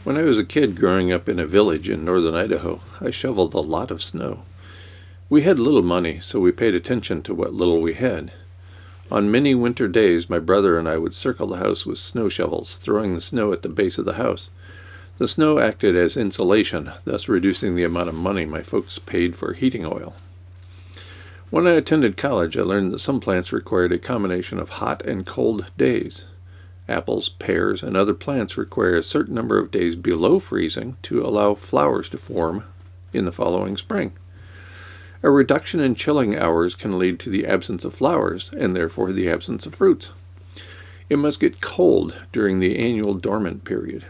When I was a kid growing up in a village in northern Idaho, I shoveled a lot of snow. We had little money, so we paid attention to what little we had. On many winter days, my brother and I would circle the house with snow shovels, throwing the snow at the base of the house. The snow acted as insulation, thus reducing the amount of money my folks paid for heating oil. When I attended college, I learned that some plants required a combination of hot and cold days. Apples, pears, and other plants require a certain number of days below freezing to allow flowers to form in the following spring. A reduction in chilling hours can lead to the absence of flowers, and therefore the absence of fruits. It must get cold during the annual dormant period.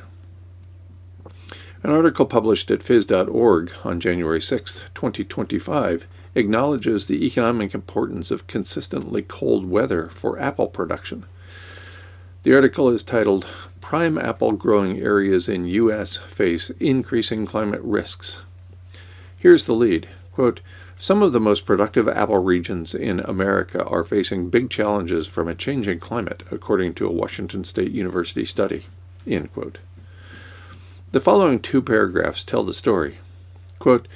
An article published at phys.org on January 6, 2025, acknowledges the economic importance of consistently cold weather for apple production. The article is titled, "Prime Apple Growing Areas in U.S. Face Increasing Climate Risks." Here's the lead. Quote, "Some of the most productive apple regions in America are facing big challenges from a changing climate, according to a Washington State University study." End quote. The following two paragraphs tell the story. Quote,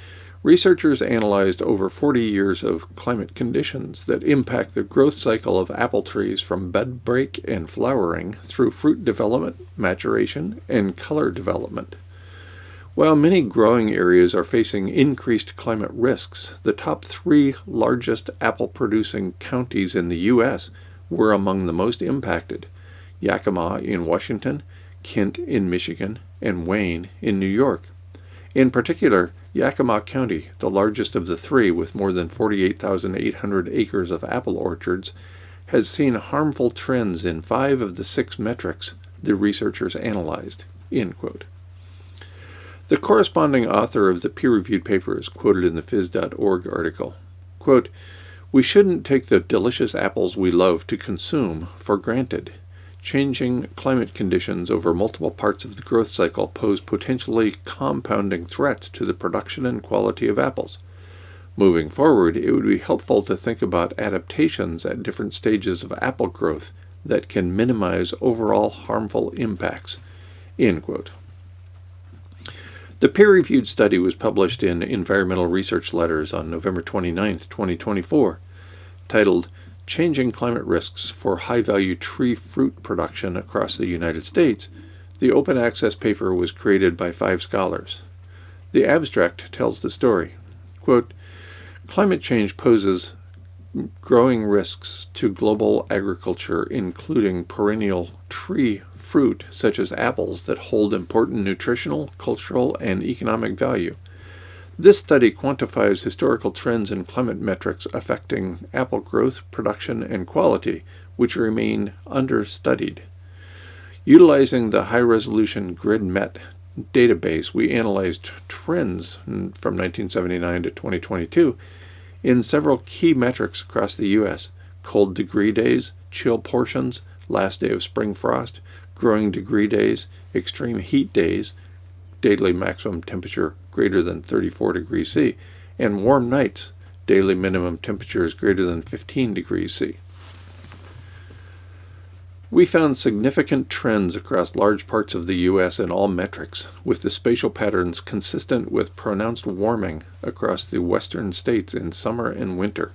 "Researchers analyzed over 40 years of climate conditions that impact the growth cycle of apple trees from bud break and flowering through fruit development, maturation, and color development. While many growing areas are facing increased climate risks, the top 3 largest apple-producing counties in the U.S. were among the most impacted: Yakima in Washington, Kent in Michigan, and Wayne in New York. In particular, Yakima County, the largest of the 3 with more than 48,800 acres of apple orchards, has seen harmful trends in 5 of the 6 metrics the researchers analyzed." End quote. The corresponding author of the peer-reviewed paper is quoted in the phys.org article. Quote, "We shouldn't take the delicious apples we love to consume for granted. Changing climate conditions over multiple parts of the growth cycle pose potentially compounding threats to the production and quality of apples. Moving forward, it would be helpful to think about adaptations at different stages of apple growth that can minimize overall harmful impacts." End quote. The peer-reviewed study was published in Environmental Research Letters on November 29, 2024, titled "Changing Climate Risks for High-Value Tree Fruit Production Across the United States." The open access paper was created by 5 scholars. The abstract tells the story. Quote, "Climate change poses growing risks to global agriculture, including perennial tree fruit such as apples that hold important nutritional, cultural, and economic value. This study quantifies historical trends in climate metrics affecting apple growth, production, and quality, which remain understudied. Utilizing the high-resolution GridMet database, we analyzed trends from 1979 to 2022 in several key metrics across the U.S.: cold degree days, chill portions, last day of spring frost, growing degree days, extreme heat days, daily maximum temperature greater than 34 degrees C, and warm nights, daily minimum temperatures greater than 15 degrees C. We found significant trends across large parts of the U.S. in all metrics, with the spatial patterns consistent with pronounced warming across the western states in summer and winter: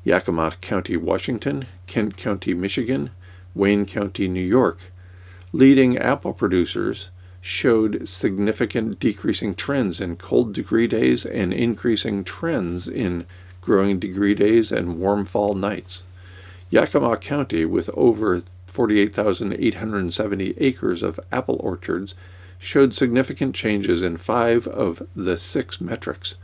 Yakima County, Washington, Kent County, Michigan, Wayne County, New York. Leading apple producers showed significant decreasing trends in cold degree days and increasing trends in growing degree days and warm fall nights. Yakima County, with over 48,870 acres of apple orchards, showed significant changes in 5 of the 6 metrics: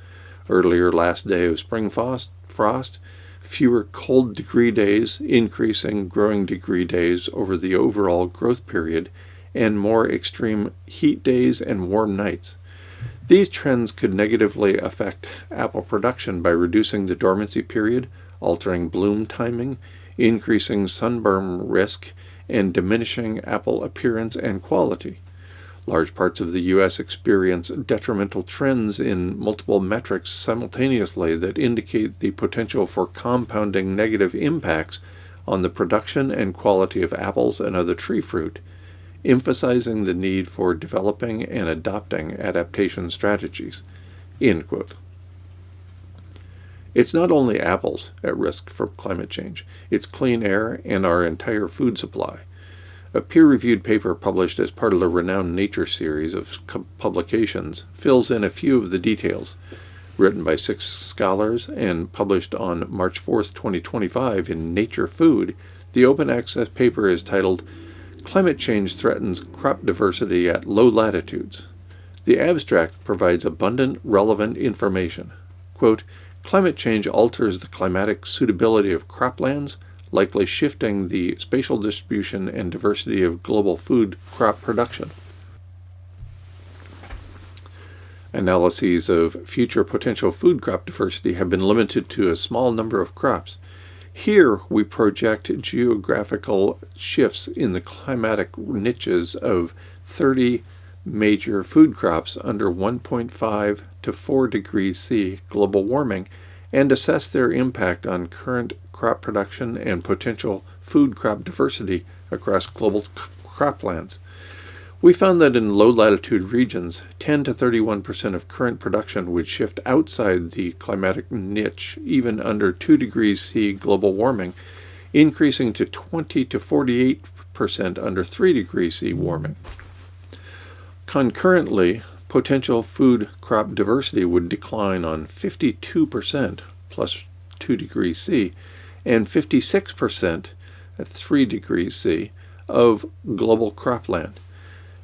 earlier last day of spring frost, fewer cold degree days, increasing growing degree days over the overall growth period, and more extreme heat days and warm nights. These trends could negatively affect apple production by reducing the dormancy period, altering bloom timing, increasing sunburn risk, and diminishing apple appearance and quality. Large parts of the U.S. experience detrimental trends in multiple metrics simultaneously that indicate the potential for compounding negative impacts on the production and quality of apples and other tree fruit. emphasizing the need for developing and adopting adaptation strategies." End quote. It's not only apples at risk from climate change, it's clean air and our entire food supply. A peer-reviewed paper published as part of the renowned Nature series of publications fills in a few of the details. Written by 6 scholars and published on March 4th, 2025 in Nature Food, the open access paper is titled "Climate Change Threatens Crop Diversity at Low Latitudes." The abstract provides abundant, relevant information. Quote, "Climate change alters the climatic suitability of croplands, likely shifting the spatial distribution and diversity of global food crop production. Analyses of future potential food crop diversity have been limited to a small number of crops. Here we project geographical shifts in the climatic niches of 30 major food crops under 1.5 to 4 degrees C global warming and assess their impact on current crop production and potential food crop diversity across global croplands. We found that in low-latitude regions, 10 to 31% of current production would shift outside the climatic niche even under 2 degrees C global warming, increasing to 20 to 48% under 3 degrees C warming. Concurrently, potential food crop diversity would decline on 52% plus 2 degrees C and 56% at 3 degrees C of global cropland.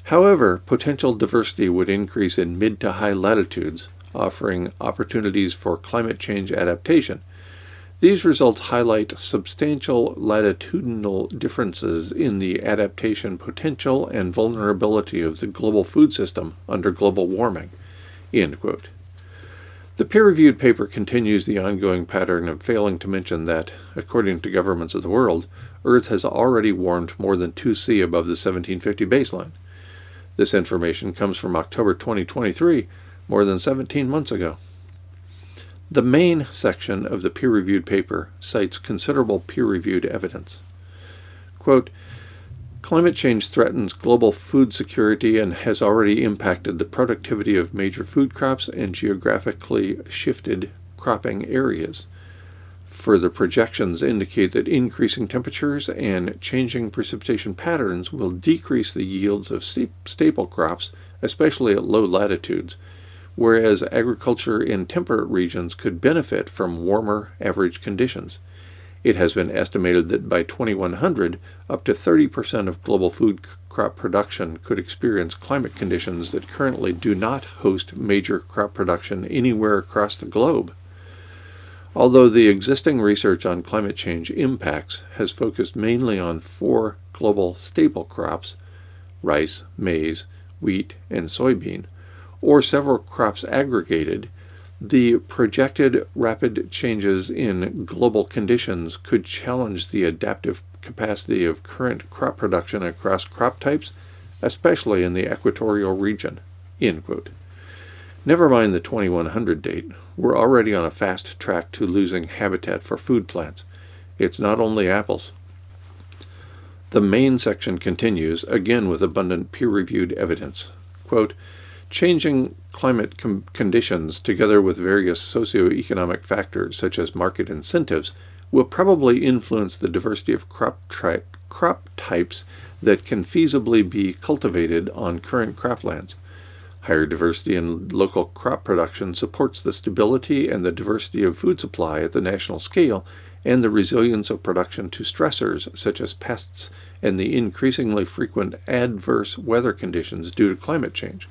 However, potential diversity would increase in mid to high latitudes, offering opportunities for climate change adaptation. These results highlight substantial latitudinal differences in the adaptation potential and vulnerability of the global food system under global warming." End quote. The peer-reviewed paper continues the ongoing pattern of failing to mention that, according to governments of the world, Earth has already warmed more than 2°C above the 1750 baseline. This information comes from October 2023, more than 17 months ago. The main section of the peer-reviewed paper cites considerable peer-reviewed evidence. Quote, "Climate change threatens global food security and has already impacted the productivity of major food crops and geographically shifted cropping areas. Further projections indicate that increasing temperatures and changing precipitation patterns will decrease the yields of staple crops, especially at low latitudes, whereas agriculture in temperate regions could benefit from warmer average conditions. It has been estimated that by 2100, up to 30% of global food crop production could experience climate conditions that currently do not host major crop production anywhere across the globe. Although the existing research on climate change impacts has focused mainly on 4 global staple crops, rice, maize, wheat, and soybean, or several crops aggregated, the projected rapid changes in global conditions could challenge the adaptive capacity of current crop production across crop types, especially in the equatorial region." End quote. Never mind the 2100 date, we're already on a fast track to losing habitat for food plants. It's not only apples. The main section continues, again with abundant peer-reviewed evidence. Quote, "Changing climate conditions, together with various socioeconomic factors such as market incentives, will probably influence the diversity of crop types that can feasibly be cultivated on current croplands. Higher diversity in local crop production supports the stability and the diversity of food supply at the national scale and the resilience of production to stressors such as pests and the increasingly frequent adverse weather conditions due to climate change.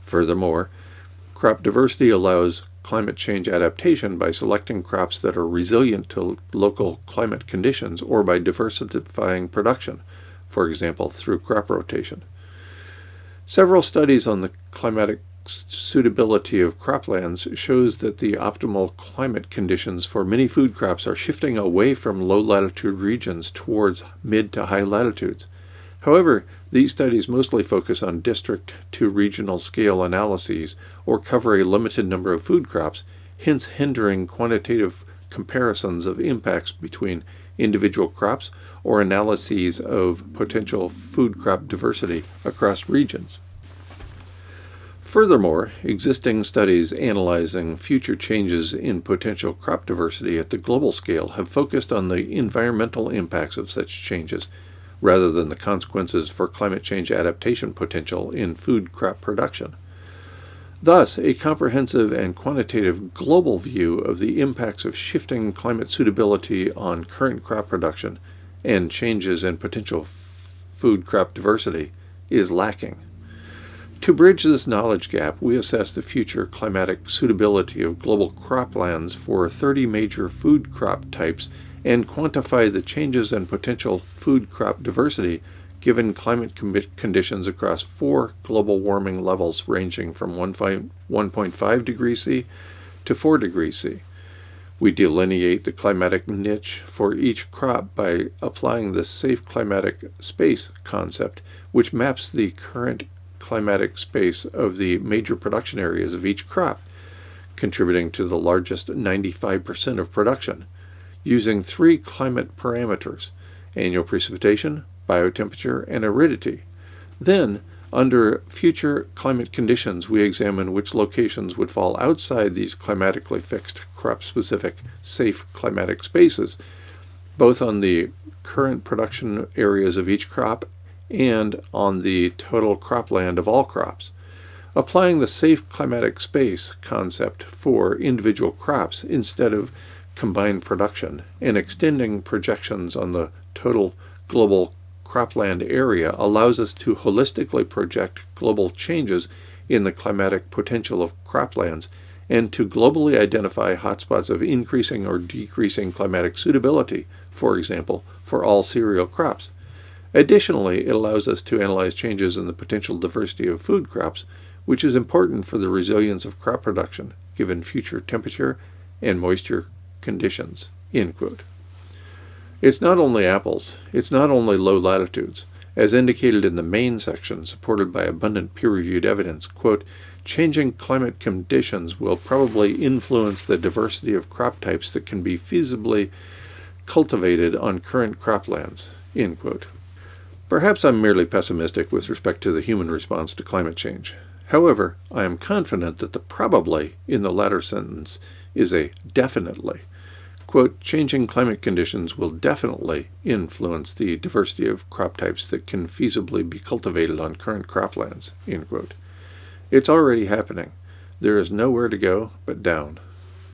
Furthermore, crop diversity allows climate change adaptation by selecting crops that are resilient to local climate conditions or by diversifying production, for example, through crop rotation. Several studies on the climatic suitability of croplands shows that the optimal climate conditions for many food crops are shifting away from low-latitude regions towards mid to high latitudes. However, these studies mostly focus on district to regional scale analyses or cover a limited number of food crops, hence hindering quantitative comparisons of impacts between individual crops or analyses of potential food crop diversity across regions. Furthermore, existing studies analyzing future changes in potential crop diversity at the global scale have focused on the environmental impacts of such changes, rather than the consequences for climate change adaptation potential in food crop production. Thus, a comprehensive and quantitative global view of the impacts of shifting climate suitability on current crop production and changes in potential food crop diversity is lacking. To bridge this knowledge gap, we assess the future climatic suitability of global croplands for 30 major food crop types and quantify the changes in potential food crop diversity given climate conditions across 4 global warming levels ranging from 1.5 degrees C to 4 degrees C. We delineate the climatic niche for each crop by applying the safe climatic space concept, which maps the current climatic space of the major production areas of each crop, contributing to the largest 95% of production, using 3 climate parameters: annual precipitation, biotemperature, and aridity. Then, under future climate conditions, we examine which locations would fall outside these climatically fixed crop-specific safe climatic spaces, both on the current production areas of each crop and on the total cropland of all crops. Applying the safe climatic space concept for individual crops instead of combined production and extending projections on the total global cropland area allows us to holistically project global changes in the climatic potential of croplands and to globally identify hotspots of increasing or decreasing climatic suitability, for example, for all cereal crops. Additionally, it allows us to analyze changes in the potential diversity of food crops, which is important for the resilience of crop production, given future temperature and moisture conditions." End quote. It's not only apples, it's not only low latitudes. As indicated in the main section, supported by abundant peer-reviewed evidence, quote, "Changing climate conditions will probably influence the diversity of crop types that can be feasibly cultivated on current croplands." End quote. Perhaps I'm merely pessimistic with respect to the human response to climate change. However, I am confident that the probably in the latter sentence is a definitely. Quote, "Changing climate conditions will definitely influence the diversity of crop types that can feasibly be cultivated on current croplands." End quote. It's already happening. There is nowhere to go but down.